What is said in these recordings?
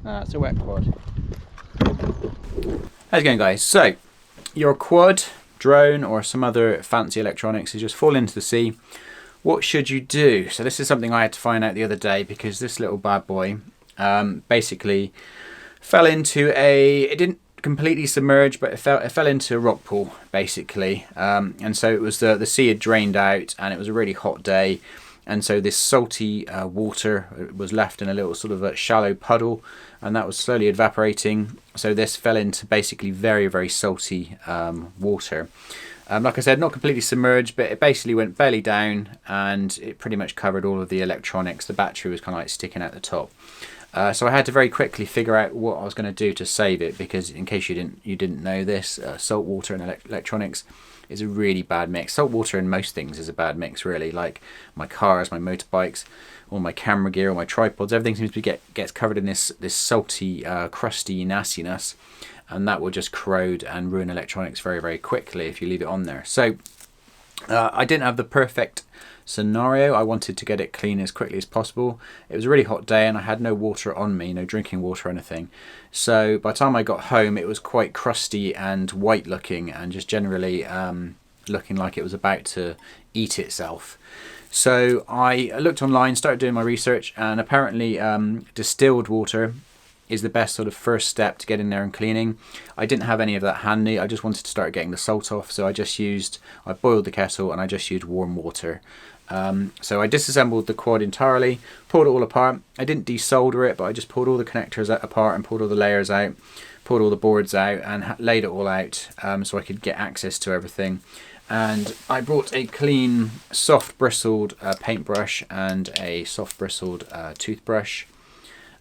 That's a wet quad. How's it going, guys? So, your quad, drone, or some other fancy electronics is just fall into the sea. What should you do? So this is something I had to find out the other day, because this little bad boy basically fell into it didn't completely submerge, but it fell into a rock pool, basically. And so it was the sea had drained out, and it was a really hot day. And so this salty water was left in a little sort of a shallow puddle, and that was slowly evaporating. So this fell into basically very, very salty water. Like I said, not completely submerged, but it basically went belly down, and it pretty much covered all of the electronics. The battery was kind of like sticking out the top. So I had to very quickly figure out what I was going to do to save it, because in case you didn't know this, salt water and electronics is a really bad mix. Salt water in most things is a bad mix, really. Like my cars, my motorbikes, all my camera gear, all my tripods, everything seems to gets covered in this salty, crusty nastiness, and that will just corrode and ruin electronics very, very quickly if you leave it on there. So I didn't have the perfect scenario. I wanted to get it clean as quickly as possible. It was a really hot day, and I had no water on me, no drinking water or anything. So by the time I got home, it was quite crusty and white looking, and just generally looking like it was about to eat itself. So I looked online, started doing my research, and apparently distilled water is the best sort of first step to get in there and cleaning. I didn't have any of that handy. I just wanted to start getting the salt off, so I boiled the kettle and I just used warm water. So I disassembled the quad entirely, pulled it all apart. I didn't desolder it, but I just pulled all the connectors apart and pulled all the layers out, pulled all the boards out, and laid it all out so I could get access to everything. And I brought a clean, soft bristled paintbrush and a soft bristled toothbrush,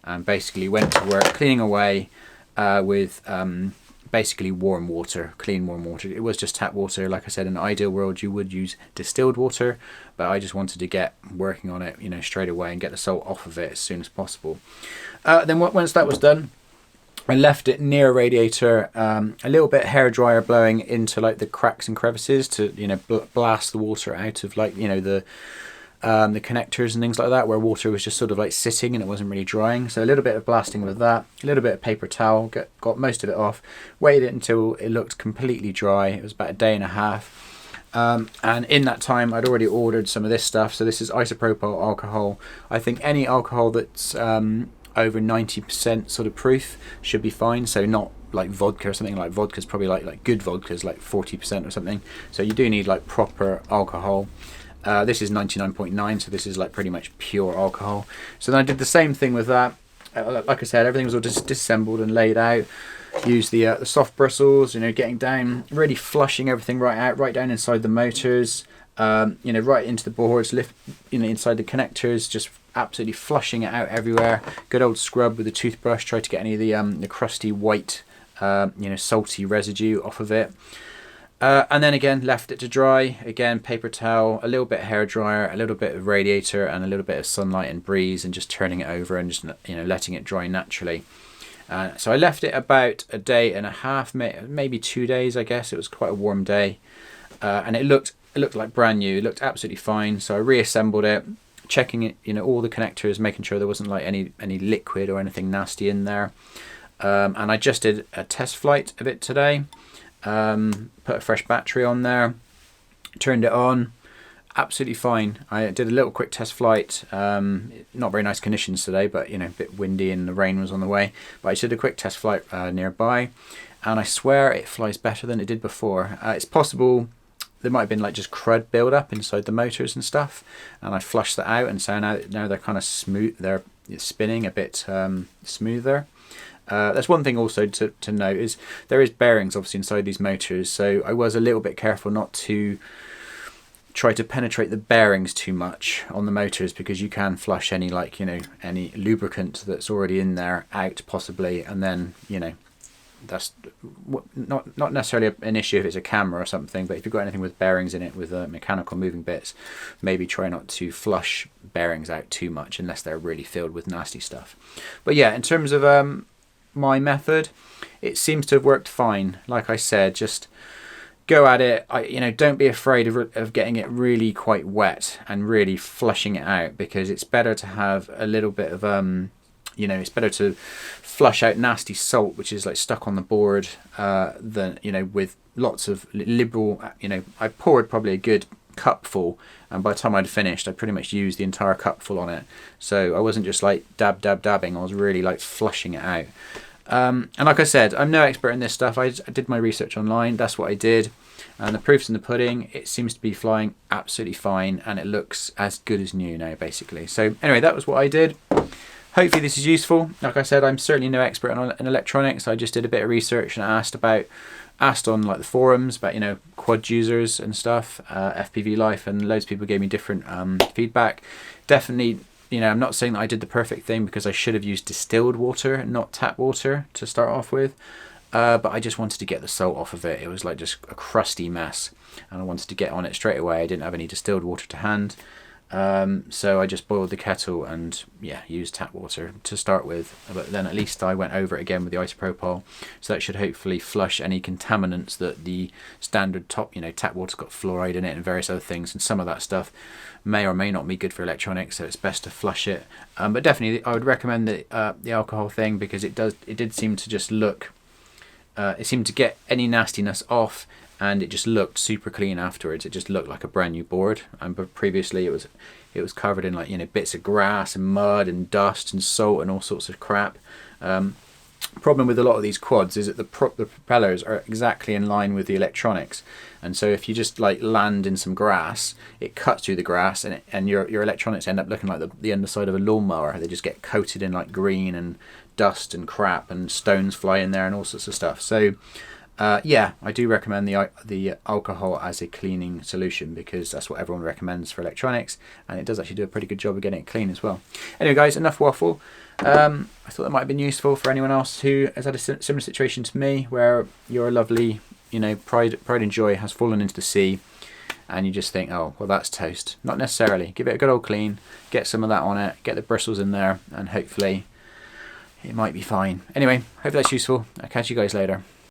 and basically went to work cleaning away with basically warm water, clean warm water. It was just tap water. Like I said, in an ideal world you would use distilled water, but I just wanted to get working on it, straight away, and get the salt off of it as soon as possible. Then once that was done, I left it near a radiator, a little bit hair dryer blowing into like the cracks and crevices to blast the water out of the connectors and things like that, where water was just sort of like sitting and it wasn't really drying. So a little bit of blasting with that, a little bit of paper towel, got most of it off, waited it until it looked completely dry. It was about a day and a half. And in that time I'd already ordered some of this stuff. So this is isopropyl alcohol. I think any alcohol that's over 90% sort of proof should be fine. So not like vodka or something. Like vodka's probably like good vodka's like 40% or something. So you do need like proper alcohol. This is 99.9, so this is like pretty much pure alcohol. So then I did the same thing with that. Like I said, everything was all just disassembled and laid out. Used the soft bristles, getting down, really flushing everything right out, right down inside the motors, right into the boards, inside the connectors, just absolutely flushing it out everywhere. Good old scrub with a toothbrush, try to get any of the crusty white, salty residue off of it. And then again, left it to dry. Again, paper towel, a little bit of hair dryer, a little bit of radiator, and a little bit of sunlight and breeze, and just turning it over and just letting it dry naturally. So I left it about a day and a half, maybe 2 days, I guess. It was quite a warm day, and it looked like brand new. It looked absolutely fine. So I reassembled it, checking it, all the connectors, making sure there wasn't like any liquid or anything nasty in there. And I just did a test flight of it today. Put a fresh battery on there, turned it on, absolutely fine. I did a little quick test flight, not very nice conditions today, but a bit windy and the rain was on the way, but I did a quick test flight nearby, and I swear it flies better than it did before. It's possible there might have been like just crud build up inside the motors and stuff, and I flushed that out, and so now they're kind of smooth, they're spinning a bit smoother. That's one thing also to note, is there is bearings obviously inside these motors, so I was a little bit careful not to try to penetrate the bearings too much on the motors, because you can flush any any lubricant that's already in there out possibly, and then that's not necessarily an issue if it's a camera or something, but if you've got anything with bearings in it, with mechanical moving bits, maybe try not to flush bearings out too much unless they're really filled with nasty stuff. But yeah, in terms of my method, it seems to have worked fine. Like I said, just go at it. Don't be afraid of getting it really quite wet and really flushing it out, because it's better to have a little bit of you know, it's better to flush out nasty salt, which is like stuck on the board, than, you know, with lots of liberal, you know, I poured probably a good cupful, and by the time I'd finished, I pretty much used the entire cupful on it. So I wasn't just like dabbing, I was really like flushing it out. And like I said, I'm no expert in this stuff. I did my research online, that's what I did. And the proof's in the pudding. It seems to be flying absolutely fine, and it looks as good as new now, basically. So anyway, that was what I did. Hopefully this is useful. Like I said, I'm certainly no expert in electronics. I just did a bit of research and asked on like the forums about, you know, quad users and stuff, FPV Life, and loads of people gave me different feedback. Definitely, you know, I'm not saying that I did the perfect thing, because I should have used distilled water, not tap water, to start off with. But I just wanted to get the salt off of it. It was like just a crusty mess, and I wanted to get on it straight away. I didn't have any distilled water to hand. So I just boiled the kettle and used tap water to start with, but then at least I went over it again with the isopropyl, so that should hopefully flush any contaminants that the standard tap water's got fluoride in it and various other things, and some of that stuff may or may not be good for electronics, so it's best to flush it. But definitely I would recommend the alcohol thing, because it did seem to just look, it seemed to get any nastiness off, and it just looked super clean afterwards. It just looked like a brand new board. But previously it was covered in, like, you know, bits of grass and mud and dust and salt and all sorts of crap. Problem with a lot of these quads is that the propellers are exactly in line with the electronics, and so if you just like land in some grass, it cuts through the grass, and your electronics end up looking like the underside of a lawnmower. They just get coated in like green and dust and crap, and stones fly in there and all sorts of stuff. So I do recommend the alcohol as a cleaning solution, because that's what everyone recommends for electronics, and it does actually do a pretty good job of getting it clean as well. Anyway guys, enough waffle. I thought that might have been useful for anyone else who has had a similar situation to me, where your lovely, you know, pride and joy has fallen into the sea, and you just think, oh well, that's toast. Not necessarily. Give it a good old clean, get some of that on it, get the bristles in there, and hopefully it might be fine. Anyway, hope that's useful. I'll catch you guys later.